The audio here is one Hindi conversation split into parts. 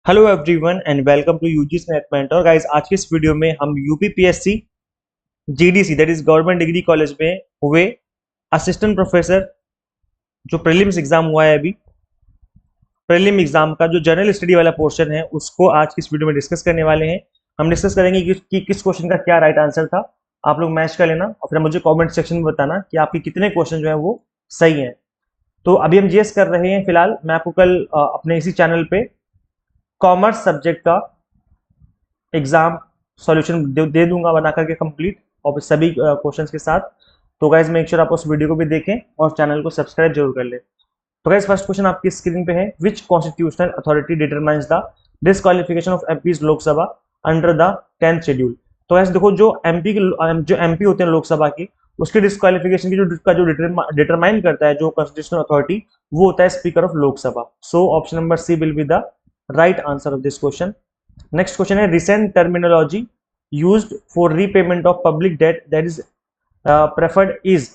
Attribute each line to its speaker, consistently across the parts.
Speaker 1: Hello everyone and welcome to UG snap mentor guys. आज की इस वीडियो में हम UPPSC GDC that is government degree college में हुए असिस्टेंट प्रोफेसर जो प्रीलिम्स एग्जाम हुआ है अभी, प्रीलिम एग्जाम का जो जनरल स्टडी वाला पोर्शन है उसको आज की इस वीडियो में डिस्कस करने वाले हैं। हम डिस्कस करेंगे कि किस क्वेश्चन का क्या राइट आंसर था। आप लोग मैच कर लेना और फिर मुझे कॉमेंट सेक्शन में बताना कि आपके कितने क्वेश्चन जो है वो सही हैं। तो अभी हम जीएस कर रहे हैं। फिलहाल मैं आपको कल अपने इसी चैनल पे कॉमर्स सब्जेक्ट का एग्जाम सॉल्यूशन दे दूंगा बना करके कंप्लीट और सभी क्वेश्चंस के साथ। तो गाइज मेक श्योर आप उस वीडियो को भी देखें और चैनल को सब्सक्राइब जरूर कर लें। तो गाइज फर्स्ट क्वेश्चन आपकी स्क्रीन पे है, which constitutional authority determines the disqualification of MPs Lok Sabha under the 10th schedule. तो गाइज देखो, जो एमपी होते हैं लोकसभा की, उसके डिसक्वालिफिकेशन की जो डिटरमाइन करता है जो कॉन्स्टिट्यूशनल अथॉरिटी, वो होता है speaker of Lok Sabha. So option number C will be the right answer of this question. Next question है, recent terminology used for repayment of public debt that is preferred is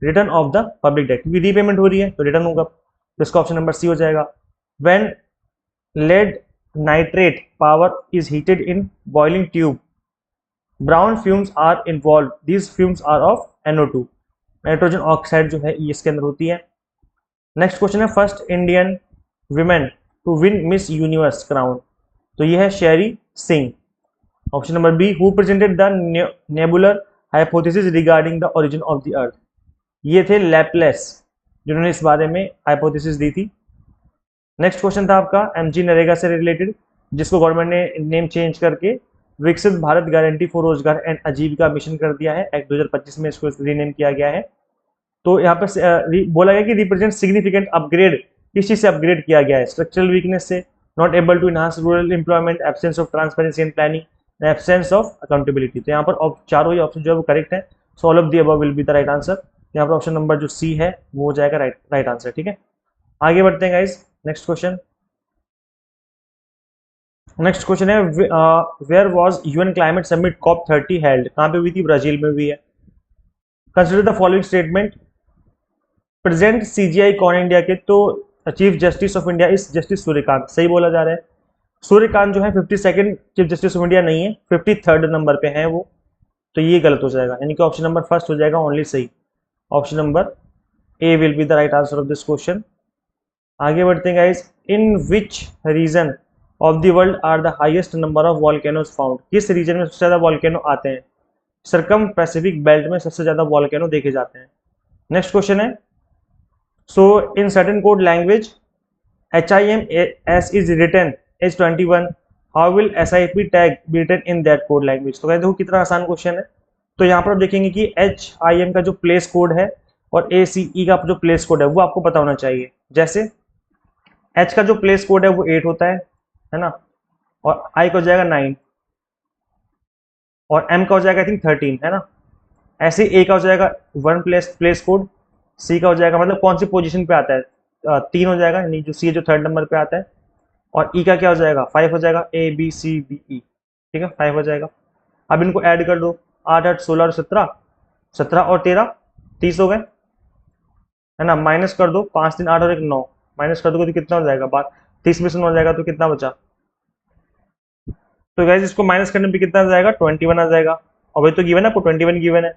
Speaker 1: return of the public debt. क्योंकि रीपेमेंट हो रही है तो रिटर्न होगा, तो इसका ऑप्शन नंबर सी हो जाएगा। When lead nitrate power is heated in boiling tube, brown fumes are involve, these fumes are of NO2। Nitrogen oxide जो है ये इसके अंदर होती है। नेक्स्ट क्वेश्चन है, first Indian women to win Miss Universe crown. तो ये है Sherry Singh. Option number B, who presented the nebular hypothesis regarding the origin of the earth. ये थे लैपलेस जिन्होंने इस बारे में हाइपोथेसिस दी थी। नेक्स्ट क्वेश्चन था आपका एमजी नरेगा से रिलेटेड, जिसको गवर्नमेंट ने नेम चेंज करके विकसित भारत गारंटी फॉर रोजगार एंड आजीविका मिशन कर दिया है। एक्ट 2025 में इसको रीनेम किया गया है। तो यहाँ पर बोला गया कि रिप्रेजेंट सिग्निफिकेंट अपग्रेड, किस चीज से अपग्रेड किया गया है? स्ट्रक्चरल वीकनेस से, not able to enhance rural employment, absence of transparency and planning, absence of accountability. तो यहाँ पर चारों ही ऑप्शन जो है वो करेक्ट है। So all of the above will be the right answer. यहाँ पर ऑप्शन नंबर जो सी है वो हो जाएगा राइट आंसर। ठीक है, आगे बढ़ते हैं गाइज। नेक्स्ट क्वेश्चन है, where was UN climate summit COP30 held? कहाँ पे हुई थी? ब्राजील में हुई है। Consider the following statement, present CJI कौन इंडिया के? तो chief justice of India is justice Suryakant. सही बोला जा रहा है। सूर्यकांत जो है 52nd chief justice of India नहीं है, 53rd नंबर पे है वो। तो ये गलत हो जाएगा, यानी कि ऑप्शन नंबर फर्स्ट हो जाएगा ओनली सही। Option number A will be the right answer of this question. आगे बढ़ते हैं guys. In which region of the world are the highest number of volcanoes found? किस रीजन में सबसे ज्यादा वॉल्केनो आते हैं? सर्कम पैसिफिक बेल्ट में सबसे ज्यादा वॉल्केनो देखे जाते हैं। नेक्स्ट क्वेश्चन है, so in certain code language HIMS is written H21, how will SIP tag be written in that code language? तो देखो कितना आसान क्वेश्चन है। तो यहाँ पर आप देखेंगे कि HIM का जो प्लेस कोड है और ACE का जो प्लेस कोड है वो आपको पता होना चाहिए। जैसे H का जो प्लेस कोड है वो 8 होता है ना, और I का हो जाएगा 9 और M का हो जाएगा आई थिंक 13, है ना। ऐसे A का हो जाएगा 1 प्लेस कोड, सी का हो जाएगा मतलब कौन सी पोजीशन पे आता है, 3 हो जाएगा, यानी जो सी है जो 3rd नंबर पे आता है। और ई का क्या हो जाएगा? 5 हो जाएगा, ABCDE। ठीक है, 5 हो जाएगा। अब इनको ऐड कर दो, 8 8 16 और 17, 17 और 13 30 हो गए, है ना। माइनस कर दो, 5 3 8 और 1 9, माइनस कर दोगे तो कितना हो जाएगा? बात 30 में से 9 हो जाएगा तो कितना बचा? तो गैस इसको माइनस करने पे कितना आ जाएगा? 21 आ जाएगा। और वही तो गिवन है, आपको 21 गिवन है।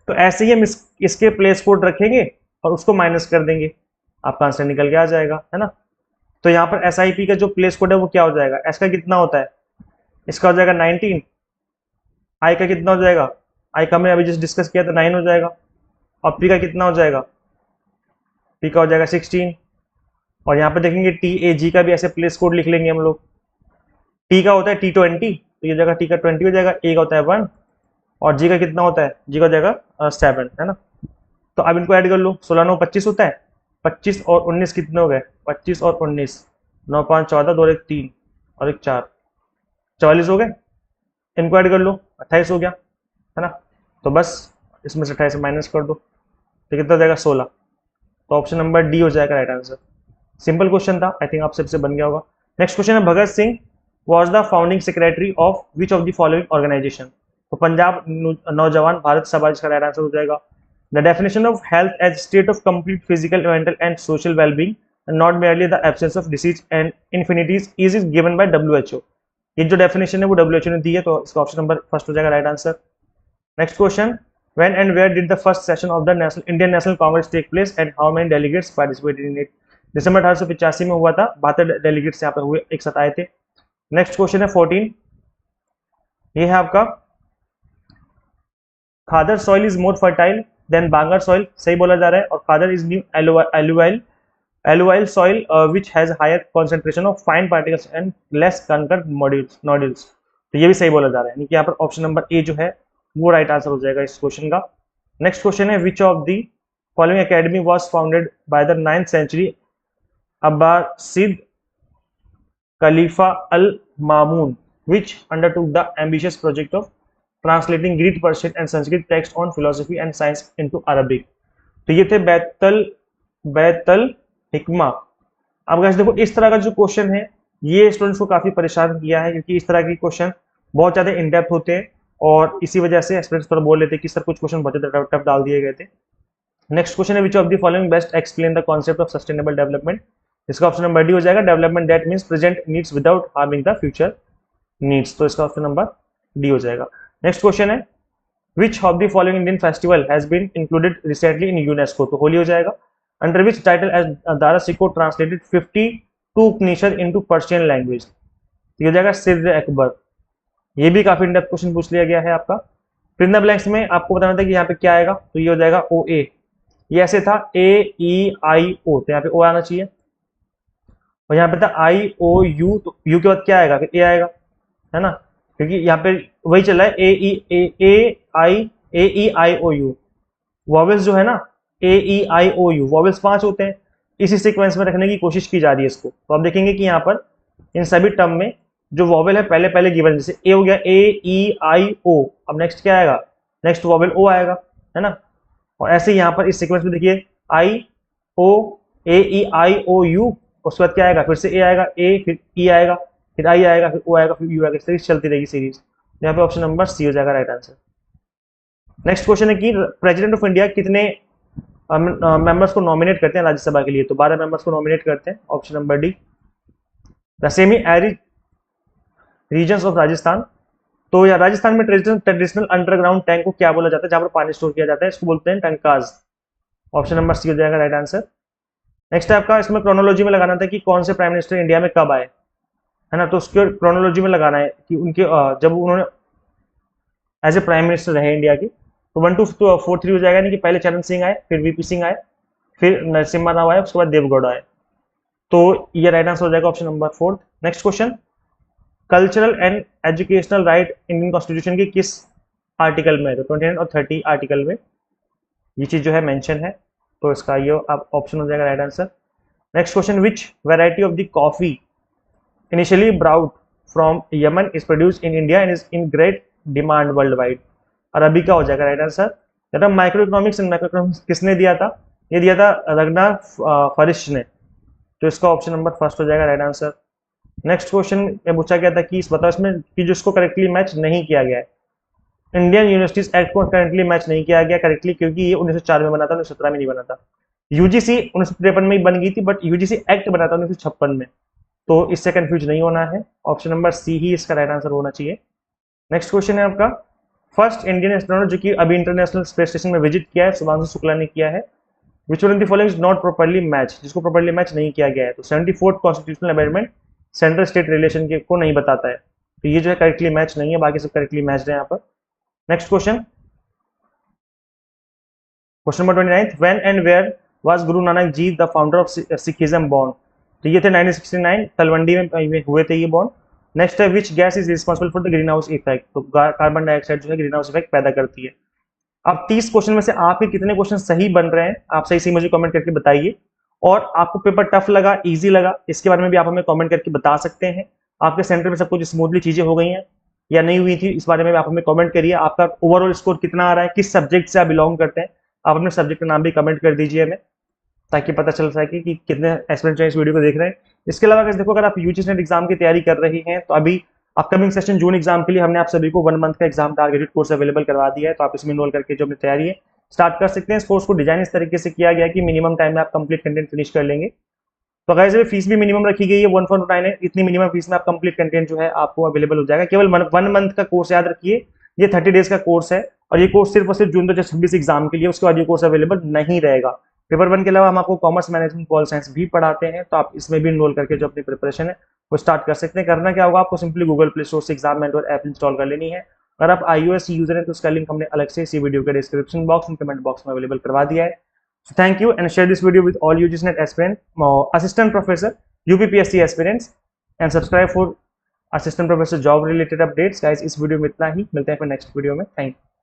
Speaker 1: तो ऐसे ही हम इसके प्लेस कोड रखेंगे और उसको माइनस कर देंगे, आपका आंसर निकल के आ जाएगा, है ना। तो यहाँ पर SIP का जो प्लेस कोड है वो क्या हो जाएगा? एस का कितना होता है? इसका हो जाएगा 19। आई का कितना हो जाएगा? आई का हमने अभी जस्ट डिस्कस किया था, 9 हो जाएगा। और पी का कितना हो जाएगा? पी का हो जाएगा 16। और यहाँ पे देखेंगे TAG का भी ऐसे प्लेस कोड लिख लेंगे हम लोग। टी का होता है T20, तो ये जगह टी का 20 हो जाएगा। ए का होता है 1 और जी का कितना होता है? जी का हो जाएगा 7, है ना। तो अब इनको ऐड कर लो, 16 9 25 होता है, 25 और 19 कितने हो गए? 25 और 19, 9 5 14, 2 1 3 और 1 4, 44 हो गए। इनको ऐड कर लो, 28 हो गया, है ना। तो बस इसमें से 28 माइनस कर दो तो कितना हो जाएगा? 16। तो ऑप्शन नंबर डी हो जाएगा राइट आंसर। सिंपल क्वेश्चन था, आई थिंक आप सबसे बन गया होगा। नेक्स्ट क्वेश्चन है, Bhagat Singh was the founding secretary of which of the following organisation? तो पंजाब नौजवान भारत सभा, इसका राइट आंसर हो जाएगा। The definition of health as state of complete physical, mental and social well-being and not merely the absence of disease and infinities is given by WHO। ये जो डेफिनेशन है वो WHO ने दी है, तो इसका ऑप्शन नंबर फर्स्ट हो जाएगा right answer. Next question, when and where did the first session of the Indian National Congress take place and how many delegates participated in it? दिसंबर 1885 में हुआ था, 72 डेलीगेट्स यहाँ पे हुए, एक साथ आए थे। नेक्स्ट क्वेश्चन है 14, ये है आपका, Khadar soil is more fertile than Bangar soil, सही बोला जा रहा है, और Khadar is new alluvial soil which has higher concentration of fine particles and less concrete nodules, तो ये भी सही बोला जा रहा है, यानी कि यहाँ पर ऑप्शन नंबर ए जो है वो राइट आंसर हो जाएगा इस क्वेश्चन का। नेक्स्ट क्वेश्चन है, which of the following academy was founded by the 9th century Abbasid खलीफा al Mamun which undertook the ambitious project of translating Greek, Persian and Sanskrit text on philosophy and science into Arabic। तो ये थे बैतल हिकमा। अब गाइस देखो, इस तरह का जो क्वेश्चन है ये स्टूडेंट्स को काफी परेशान किया है, क्योंकि इस तरह के क्वेश्चन बहुत ज्यादा इन डेप्थ होते हैं और इसी वजह से स्टूडेंट्स थोड़ा बोल लेते हैं कि सर कुछ क्वेश्चन बहुत ज्यादा टफ डाल दिए गए थे। नेक्स्ट क्वेश्चन है, which of the following best explain the concept of sustainable development, इसका ऑप्शन नंबर डी हो जाएगा, development that means present needs without harming the future needs, तो इसका ऑप्शन नंबर डी हो जाएगा। नेक्स्ट क्वेश्चन है, which of the following Indian festival has been included recently in UNESCO, तो होली हो जाएगा। Under which title as Dara Shikoh translated 52 Upanishad into Persian language, ये हो जाएगा सिर अकबर। ये भी काफी इंडेप्थ क्वेश्चन पूछ लिया गया है आपका। फिर इन द ब्लैंक्स में आपको बताना था कि यहाँ पे क्या आएगा, तो ये हो जाएगा ओ ए, ये ऐसे था AEIO, तो यहाँ पे ओ आना चाहिए, और यहाँ पे था IOU, तो यू के बाद क्या आएगा, फिर ए आएगा, है ना, क्योंकि यहाँ पे वही चल रहा है AEIOU। वॉवेल्स जो है ना AEIOU, वॉवेल्स 5 होते हैं, इसी सीक्वेंस में रखने की कोशिश की जा रही है इसको। तो आप देखेंगे कि यहाँ पर इन सभी टर्म में जो वॉवेल है पहले पहले गिवन, जैसे ए हो गया AEIO, अब नेक्स्ट क्या आएगा, नेक्स्ट वॉवेल ओ आएगा, है ना, और ऐसे यहाँ पर इस सीक्वेंस में देखिए AEIOU, उसके बाद क्या आएगा, फिर से ए आएगा, ए फिर ई आएगा, फिर आई आएगा, फिर ओ आएगा, फिर यू आएगा, इस तरीके से चलती रहेगी सीरीज। यहाँ पे ऑप्शन नंबर सी हो जाएगा राइट आंसर। नेक्स्ट क्वेश्चन है कि प्रेसिडेंट ऑफ इंडिया कितने मेंबर्स को नॉमिनेट करते हैं राज्यसभा के लिए, तो 12 मेंबर्स को नॉमिनेट करते हैं, option number D. The semi arid regions of Rajasthan, तो या राजस्थान में ट्रेडिशनल अंडरग्राउंड टैंक को क्या बोला जाता है, जहां पर पानी स्टोर किया जाता है, इसको बोलते हैं टंकाज, ऑप्शन नंबर सी हो जाएगा राइट आंसर। नेक्स्ट आपका इसमें क्रोनोलॉजी में लगाना था कि कौन से प्राइम मिनिस्टर इंडिया में कब आए, है ना, तो उसके क्रोनोलॉजी में लगाना है कि उनके जब उन्होंने एज ए प्राइम मिनिस्टर रहे इंडिया की, तो 1 2 4 3 हो जाएगा, नहीं कि पहले चरण सिंह आए, फिर VP सिंह आए, फिर नरसिम्हा राव आए, उसके बाद देवगौड़ा आए, तो ये राइट आंसर हो जाएगा option number 4। Next question, cultural and educational right Indian constitution के किस आर्टिकल में है, तो 29 और 30 आर्टिकल में ये चीज जो है मेंशन है, तो इसका ये आप ऑप्शन हो जाएगा right answer. Next question, which variety of the coffee initially brewed from Yemen is produced in India and is in great demand world wide, arabica हो जाएगा right answer. Micro economics and macro economics किसने दिया था, ये दिया था रगनार फरिश ने, तो इसका ऑप्शन नंबर फर्स्ट हो जाएगा राइट आंसर। नेक्स्ट क्वेश्चन में पूछा गया था कि बताओ इसमें कि जिसको करेक्टली मैच नहीं किया गया है, इंडियन यूनिवर्सिटीज एक्ट को करेक्टली मैच नहीं किया गया करेक्टली, क्योंकि ये 1904 में बना था, 1917 में नहीं बना था। यूजीसी 1953 में ही बन गई थी, बट यूजीसी एक्ट बना था 1956 में, तो इससे कंफ्यूज नहीं होना है, ऑप्शन नंबर सी ही इसका राइट आंसर होना चाहिए। नेक्स्ट क्वेश्चन है आपका, फर्स्ट इंडियन एस्ट्रोनॉट जो कि अभी इंटरनेशनल स्पेस स्टेशन में विजिट किया है, शुभांशु शुक्ला ने किया है, which one of the following is not properly match, जिसको प्रॉपर्ली मैच नहीं किया गया है, तो 74th constitutional amendment central state relation के को नहीं बताता है, तो ये जो है करेक्टली मैच नहीं है, बाकी सब करेक्टली मैच है यहाँ पर। Next question, question number 29, when and where was Guru Nanak ji the founder of Sikhism born, तो ये थे 1969 तलवंडी में हुए थे ये बॉर्न। नेक्स्ट है, which gas is responsible for the green house effect, तो कार्बन डाइऑक्साइड जो है ग्रीन हाउस इफेक्ट पैदा करती है। अब 30 क्वेश्चन में से आपके कितने क्वेश्चन सही बन रहे हैं, आप सही मुझे कमेंट करके बताइए, और आपको पेपर टफ लगा इजी लगा इसके बारे में भी आप हमें कमेंट करके बता सकते हैं। आपके सेंटर में सब कुछ स्मूथली चीजें हो गई हैं या नहीं हुई थी, इस बारे में आप हमें कमेंट करिए। आपका ओवरऑल स्कोर कितना आ रहा है, किस सब्जेक्ट से आप बिलोंग करते हैं, आप अपने सब्जेक्ट का नाम भी कमेंट कर दीजिए हमें, ताकि पता चल सके कि कितने एस्पिरेंट्स इस वीडियो को देख रहे हैं। इसके अलावा देखो, अगर आप यूजीसी नेट एग्जाम की तैयारी कर रही हैं, तो अभी अपकमिंग सेशन जून एग्जाम के लिए हमने आप सभी को 1 मंथ का एग्जाम टारगेटेड कोर्स अवेलेबल करवा दिया है, तो आप इसमें इनरोल करके जो अपनी तैयारी है स्टार्ट कर सकते हैं। इस कोर्स को डिजाइन इस तरीके से किया गया कि मिनिमम टाइम में आप कंप्लीट कंटेंट फिनिश कर लेंगे, तो गाइस फीस भी मिनिमम रखी गई है 149 है, इतनी मिनिमम फीस में आप कंप्लीट कंटेंट जो है आपको अवेलेबल हो जाएगा। केवल 1 मंथ का कोर्स, याद रखिए ये 30 डेज का कोर्स है और ये कोर्स सिर्फ और सिर्फ जून 2026 एग्जाम के लिए, उसके बाद ये कोर्स अवेलेबल नहीं रहेगा। पेपर 1 के अलावा हम आपको कॉमर्स मैनेजमेंट पॉल साइंस भी पढ़ाते हैं, तो आप इसमें भी इनरोल करके जो अपनी प्रिपरेशन है वो स्टार्ट कर सकते हैं। करना क्या होगा, आपको सिंपली गूगल प्ले स्टोर से एग्जाम मेंटर ऐप इंस्टॉल कर लेनी है। अगर आप iOS यूजर हैं तो उसका लिंक हमने अलग से इसी वीडियो के description box and comment box में अवेलेबल करवा दिया है। So thank you and share this video with all UGSNet aspirant, assistant professor, UPPSC aspirants and subscribe for assistant professor job related updates. Guys, इस वीडियो में इतना ही, मिलते हैं फिर नेक्स्ट वीडियो में। Thank you.